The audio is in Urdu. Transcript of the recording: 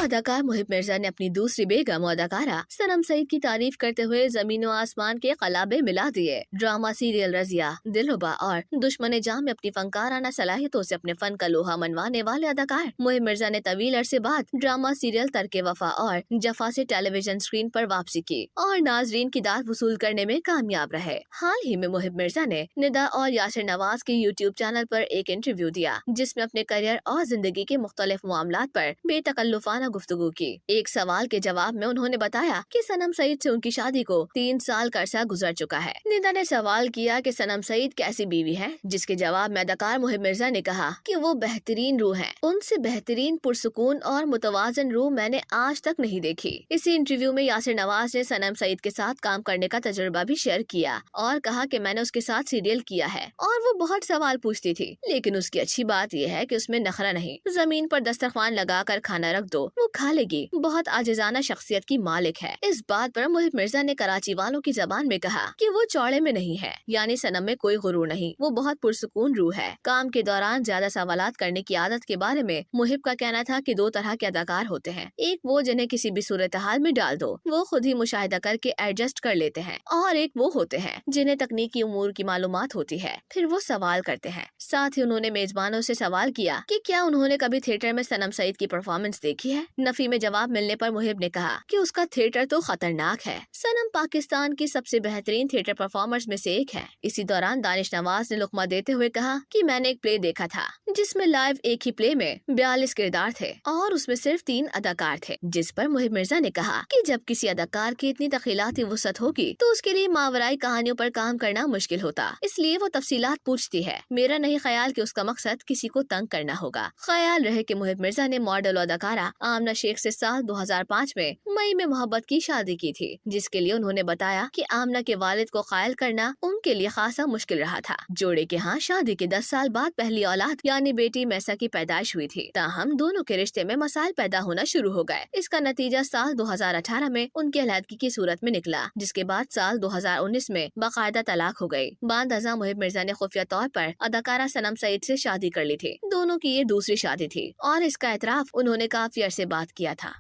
اداکار محب مرزا نے اپنی دوسری بیگم اداکارہ سنم سعید کی تعریف کرتے ہوئے زمین و آسمان کے قلابے ملا دیے۔ ڈرامہ سیریل رضیہ، دلربا اور دشمن جاں میں اپنی فنکارانہ صلاحیتوں سے اپنے فن کا لوہا منوانے والے اداکار محب مرزا نے طویل عرصے بعد ڈرامہ سیریل ترک وفا اور جفا سے ٹیلی ویژن اسکرین پر واپسی کی اور ناظرین کی داد وصول کرنے میں کامیاب رہے۔ حال ہی میں محب مرزا نے ندا اور یاسر نواز کے یوٹیوب چینل پر ایک انٹرویو دیا، جس میں اپنے کریئر اور زندگی کے مختلف معاملات پر بے تکلفانہ گفتگو کی۔ ایک سوال کے جواب میں انہوں نے بتایا کہ سنم سعید سے ان کی شادی کو 3 سال کا عرصہ گزر چکا ہے۔ ندا نے سوال کیا کہ سنم سعید کیسی بیوی ہے، جس کے جواب میں اداکار محب مرزا نے کہا کہ وہ بہترین روح ہیں، ان سے بہترین پرسکون اور متوازن روح میں نے آج تک نہیں دیکھی۔ اسی انٹرویو میں یاسر نواز نے سنم سعید کے ساتھ کام کرنے کا تجربہ بھی شیئر کیا اور کہا کہ میں نے اس کے ساتھ سیریل کیا ہے اور وہ بہت سوال پوچھتی تھی، لیکن اس کی اچھی بات یہ ہے کہ اس میں نخرہ نہیں، زمین پر دسترخوان لگا کر کھانا رکھ دو وہ کھا لے گی، بہت عاجزانہ شخصیت کی مالک ہے۔ اس بات پر محب مرزا نے کراچی والوں کی زبان میں کہا کہ وہ چوڑے میں نہیں ہے، یعنی سنم میں کوئی غرور نہیں، وہ بہت پرسکون روح ہے۔ کام کے دوران زیادہ سوالات کرنے کی عادت کے بارے میں محب کا کہنا تھا کہ 2 طرح کے اداکار ہوتے ہیں، ایک وہ جنہیں کسی بھی صورتحال میں ڈال دو وہ خود ہی مشاہدہ کر کے ایڈجسٹ کر لیتے ہیں، اور ایک وہ ہوتے ہیں جنہیں تکنیکی امور کی معلومات ہوتی ہے، پھر وہ سوال کرتے ہیں۔ ساتھ ہی انہوں نے میزبانوں سے سوال کیا کہ کیا انہوں نے کبھی تھیٹر میں سنم سعید کی پرفارمنس دیکھی ہے۔ نفی میں جواب ملنے پر محب نے کہا کہ اس کا تھیٹر تو خطرناک ہے، سنم پاکستان کی سب سے بہترین تھیٹر پرفارمرز میں سے ایک ہے۔ اسی دوران دانش نواز نے لقمہ دیتے ہوئے کہا کہ میں نے ایک پلے دیکھا تھا جس میں لائیو ایک ہی پلے میں 42 کردار تھے اور اس میں صرف 3 اداکار تھے، جس پر محب مرزا نے کہا کہ جب کسی اداکار کی اتنی تخیلاتی وسعت ہوگی تو اس کے لیے ماورائی کہانیوں پر کام کرنا مشکل ہوتا، اس لیے وہ تفصیلات پوچھتی ہے۔ میرا نہیں خیال کہ اس کا مقصد کسی کو تنگ کرنا ہوگا۔ خیال رہے کہ محب مرزا نے ماڈل و اداکارہ آمنہ شیخ سے سال 2005 میں مئی میں محبت کی شادی کی تھی، جس کے لیے انہوں نے بتایا کہ آمنہ کے والد کو قائل کرنا ان کے لیے خاصا مشکل رہا تھا۔ جوڑے کے ہاں شادی کے 10 سال بعد پہلی اولاد یعنی بیٹی میسا کی پیدائش ہوئی تھی، تاہم دونوں کے رشتے میں مسائل پیدا ہونا شروع ہو گئے۔ اس کا نتیجہ سال 2018 میں ان کی علیحدگی کی صورت میں نکلا، جس کے بعد سال 2019 میں باقاعدہ طلاق ہو گئی۔ بعد ازاں محب مرزا نے خفیہ طور پر اداکارہ سنم سعید سے شادی کر لی تھی، دونوں کی یہ دوسری شادی تھی اور اس کا اعتراف انہوں نے کافی عرصے بعد کیا تھا۔